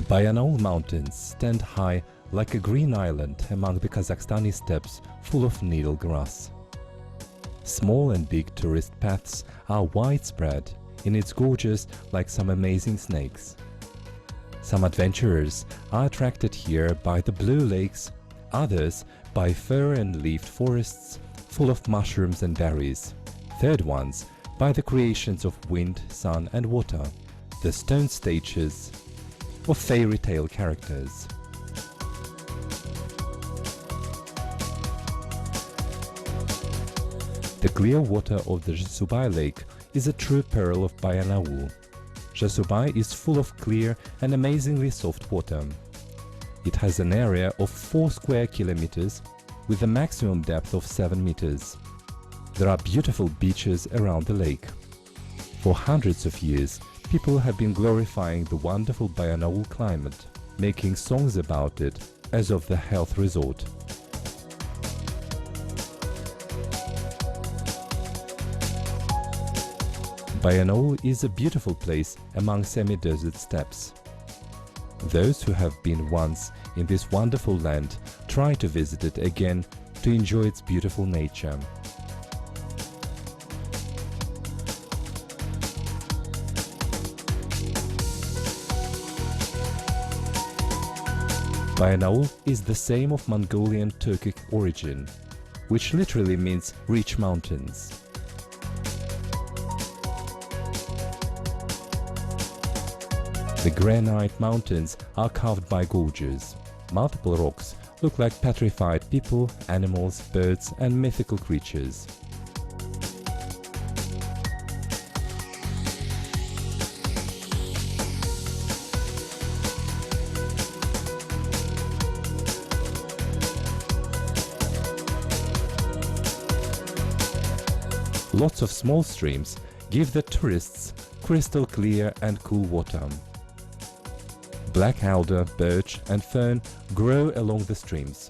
Bayanaul mountains stand high like a green island among the Kazakhstani steppes full of needle grass. Small and big tourist paths are widespread in its gorges like some amazing snakes. Some adventurers are attracted here by the blue lakes, others by fir and leafed forests full of mushrooms and berries, third ones by the creations of wind, sun and water, the stone statues of fairy tale characters. The clear water of the Joly lake is a true pearl of Bayanaul. Joly is full of clear and amazingly soft water. It has an area of 4 square kilometers with a maximum depth of 7 meters. There are beautiful beaches around the lake. For hundreds of years, people have been glorifying the wonderful Bayanaul climate, making songs about it as of the health resort. Bayanaul is a beautiful place among semi-desert steppes. Those who have been once in this wonderful land try to visit it again to enjoy its beautiful nature. Bayanaul is the same of Mongolian Turkic origin, which literally means rich mountains. The granite mountains are carved by gorges. Multiple rocks look like petrified people, animals, birds and mythical creatures. Lots of small streams give the tourists crystal clear and cool water. Black alder, birch and fern grow along the streams.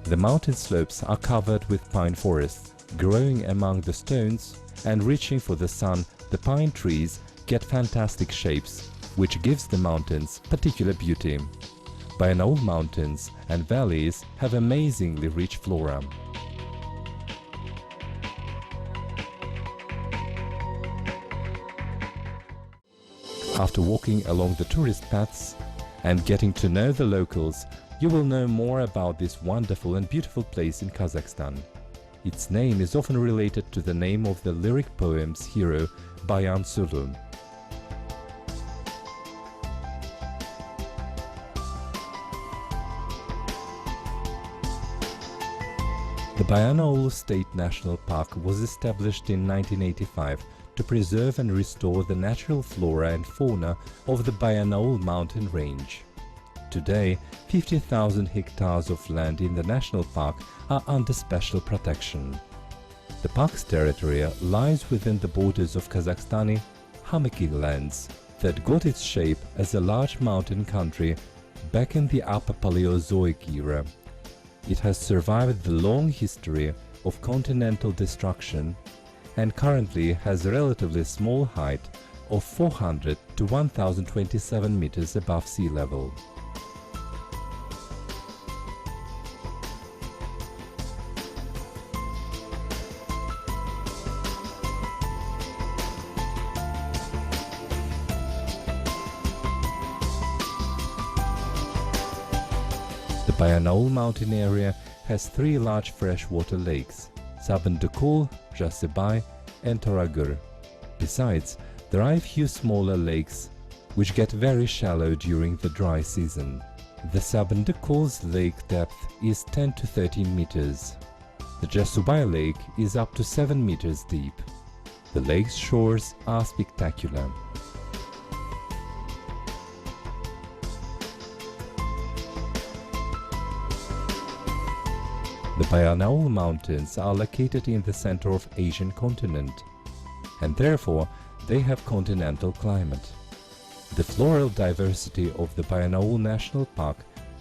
The mountain slopes are covered with pine forests. Growing among the stones and reaching for the sun, the pine trees get fantastic shapes, which gives the mountains particular beauty. Bayanaul mountains and valleys have amazingly rich flora. After walking along the tourist paths and getting to know the locals, you will know more about this wonderful and beautiful place in Kazakhstan. Its name is often related to the name of the lyric poem's hero Bayanaul. The Bayanaul State National Park was established in 1985 to preserve and restore the natural flora and fauna of the Bayanaul mountain range. Today, 50,000 hectares of land in the national park are under special protection. The park's territory lies within the borders of Kazakhstani hummocky lands that got its shape as a large mountain country back in the Upper Paleozoic era. It has survived the long history of continental destruction and currently has a relatively small height of 400 to 1027 meters above sea level. The Bayanaul mountain area has 3 large freshwater lakes: Sabandukul, Joly and Toragur. Besides, there are a few smaller lakes which get very shallow during the dry season. The Sabandukul's lake depth is 10 to 13 meters. The Joly lake is up to 7 meters deep. The lake's shores are spectacular. The Bayanaul mountains are located in the center of Asian continent, and therefore they have continental climate. The floral diversity of the Bayanaul National Park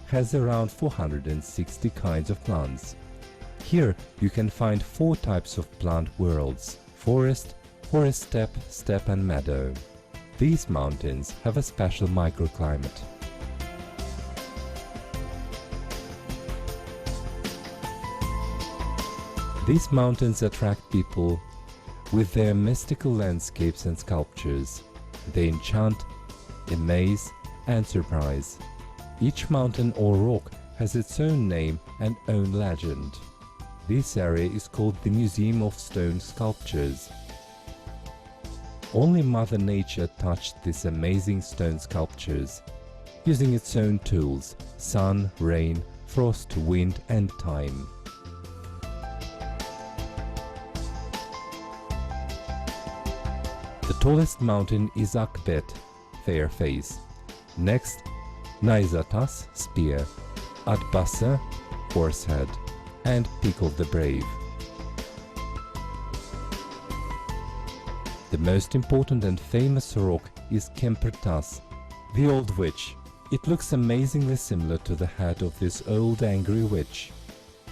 has around 460 kinds of plants. Here you can find 4 types of plant worlds: forest, forest steppe, steppe and meadow. These mountains have a special microclimate. These mountains attract people with their mystical landscapes and sculptures. They enchant, amaze, and surprise. Each mountain or rock has its own name and own legend. This area is called the Museum of Stone Sculptures. Only Mother Nature touched these amazing stone sculptures, using its own tools: sun, rain, frost, wind, and time. The tallest mountain is Akbet, fair face. Next, Naizatas, spear, Atbasa, horse head, and Peak of the Brave. The most important and famous rock is Kempertas, the old witch. It looks amazingly similar to the head of this old angry witch.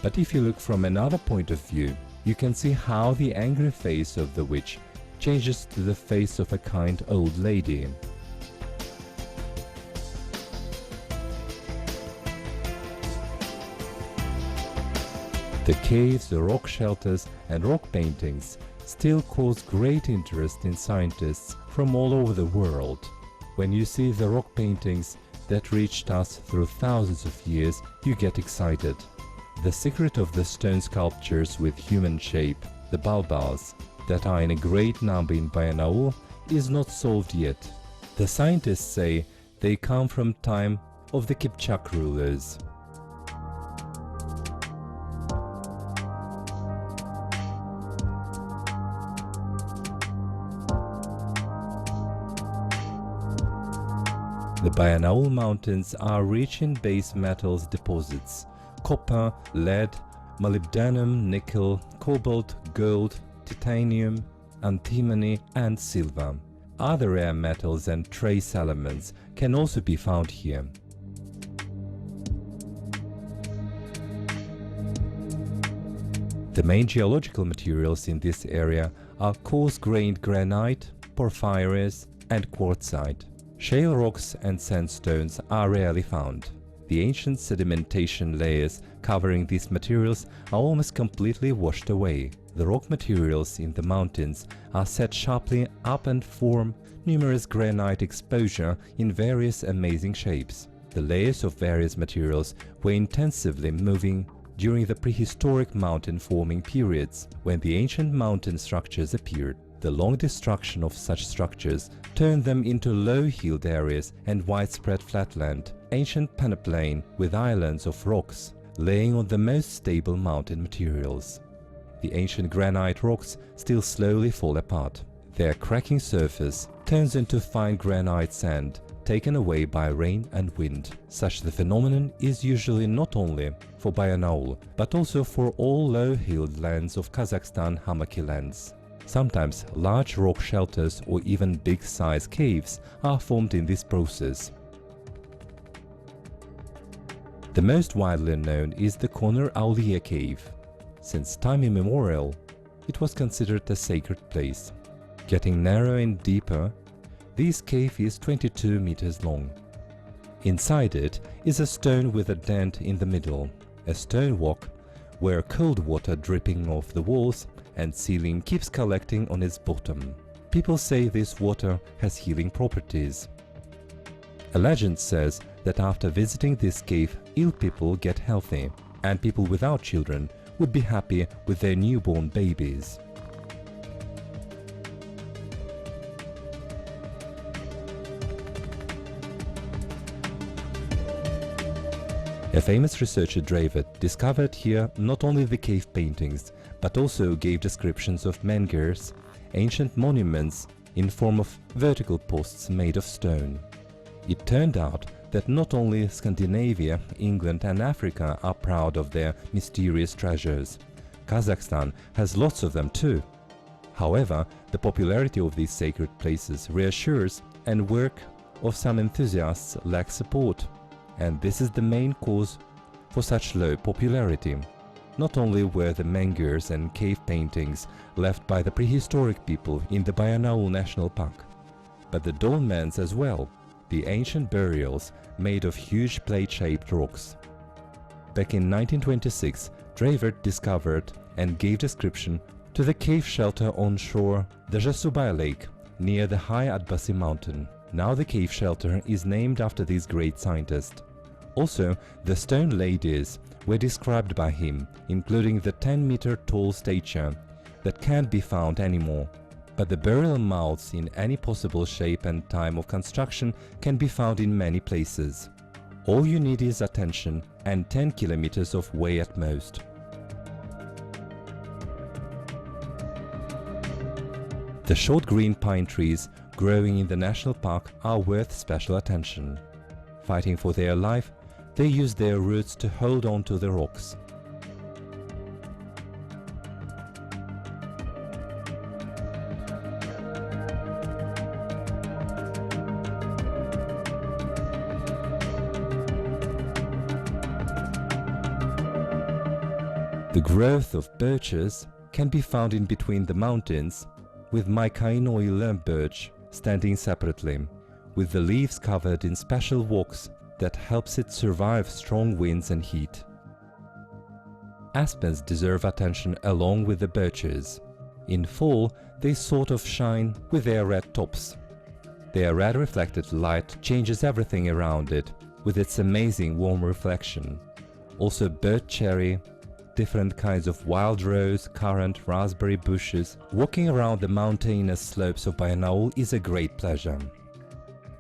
But if you look from another point of view, you can see how the angry face of the witch changes to the face of a kind old lady. The caves, the rock shelters and rock paintings still cause great interest in scientists from all over the world. When you see the rock paintings that reached us through thousands of years, you get excited. The secret of the stone sculptures with human shape, the balbas, that are in a great number in Bayanaul, is not solved yet. The scientists say they come from time of the Kipchak rulers. The Bayanaul mountains are rich in base metals deposits: copper, lead, molybdenum, nickel, cobalt, gold, titanium, antimony and silver. Other rare metals and trace elements can also be found here. The main geological materials in this area are coarse-grained granite, porphyries and quartzite. Shale rocks and sandstones are rarely found. The ancient sedimentation layers covering these materials are almost completely washed away. The rock materials in the mountains are set sharply up and form numerous granite exposure in various amazing shapes. The layers of various materials were intensively moving during the prehistoric mountain-forming periods, when the ancient mountain structures appeared. The long destruction of such structures turned them into low-hilled areas and widespread flatland, ancient peneplain with islands of rocks, laying on the most stable mountain materials. The ancient granite rocks still slowly fall apart. Their cracking surface turns into fine granite sand, taken away by rain and wind. Such the phenomenon is usually not only for Bayanaul, but also for all low-hilled lands of Kazakhstan hummocky lands. Sometimes large rock shelters or even big-size caves are formed in this process. The most widely known is the Konar Auliya cave. Since time immemorial, it was considered a sacred place. Getting narrower and deeper, this cave is 22 meters long. Inside it is a stone with a dent in the middle, a stone walk where cold water dripping off the walls and ceiling keeps collecting on its bottom. People say this water has healing properties. A legend says that after visiting this cave, ill people get healthy, and people without children would be happy with their newborn babies. A famous researcher, Dravet, discovered here not only the cave paintings, but also gave descriptions of menhirs, ancient monuments in form of vertical posts made of stone. It turned out that not only Scandinavia, England and Africa are proud of their mysterious treasures. Kazakhstan has lots of them too. However, the popularity of these sacred places reassures, and work of some enthusiasts lacks support. And this is the main cause for such low popularity. Not only were the menhirs and cave paintings left by the prehistoric people in the Bayanaul National Park, but the dolmens as well, the ancient burials made of huge plate-shaped rocks. Back in 1926, Dravet discovered and gave description to the cave shelter on shore the Jasubaya Lake near the High Atbasi mountain. Now the cave shelter is named after this great scientist. Also, the stone ladies were described by him, including the 10-meter tall statue that can't be found anymore. But the burial mounds in any possible shape and time of construction can be found in many places. All you need is attention and 10 kilometers of way at most. The short green pine trees growing in the national park are worth special attention. Fighting for their life, they use their roots to hold on to the rocks. The growth of birches can be found in between the mountains, with Bayanaul birch standing separately, with the leaves covered in special wax that helps it survive strong winds and heat. Aspens deserve attention along with the birches. In fall, they sort of shine with their red tops. Their red reflected light changes everything around it with its amazing warm reflection. Also bird cherry, different kinds of wild rose, currant, raspberry bushes. Walking around the mountainous slopes of Bayanaul is a great pleasure.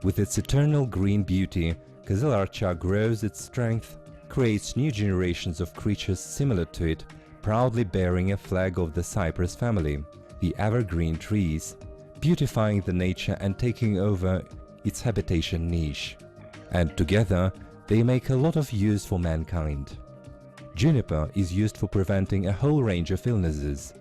With its eternal green beauty, Kazakh grows its strength, creates new generations of creatures similar to it, proudly bearing a flag of the cypress family, the evergreen trees, beautifying the nature and taking over its habitation niche. And together, they make a lot of use for mankind. Juniper is used for preventing a whole range of illnesses.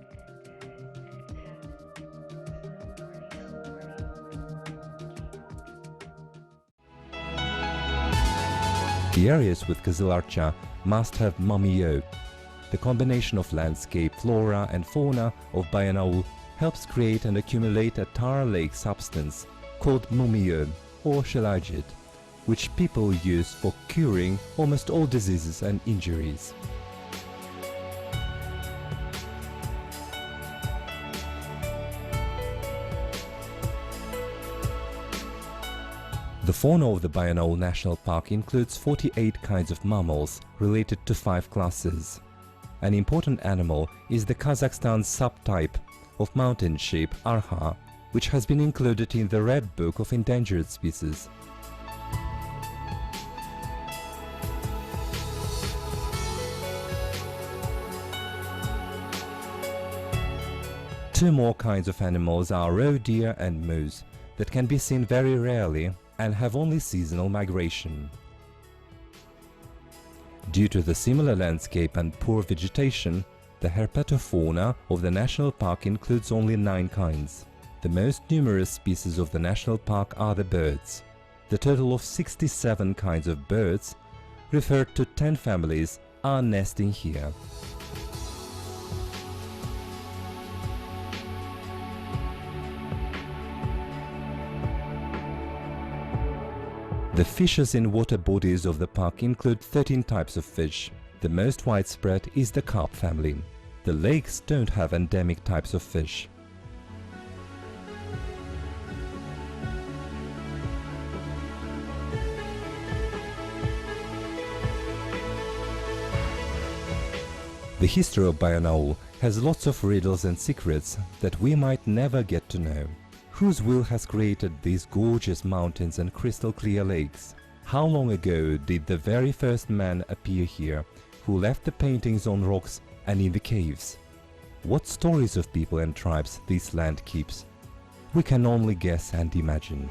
The areas with Kazakh must have mumio. The combination of landscape, flora and fauna of Bayanaul helps create and accumulate a tar-like substance called mumio or shilajit, which people use for curing almost all diseases and injuries. The fauna of the Bayanaul National Park includes 48 kinds of mammals related to 5 classes. An important animal is the Kazakhstan subtype of mountain sheep Arha, which has been included in the Red Book of Endangered Species. Two more kinds of animals are roe deer and moose that can be seen very rarely and have only seasonal migration. Due to the similar landscape and poor vegetation, the herpetofauna of the national park includes only 9 kinds. The most numerous species of the national park are the birds. The total of 67 kinds of birds, referred to 10 families, are nesting here. The fishes in water bodies of the park include 13 types of fish. The most widespread is the carp family. The lakes don't have endemic types of fish. The history of Bayanaul has lots of riddles and secrets that we might never get to know. Whose will has created these gorgeous mountains and crystal clear lakes? How long ago did the very first man appear here, who left the paintings on rocks and in the caves? What stories of people and tribes this land keeps? We can only guess and imagine.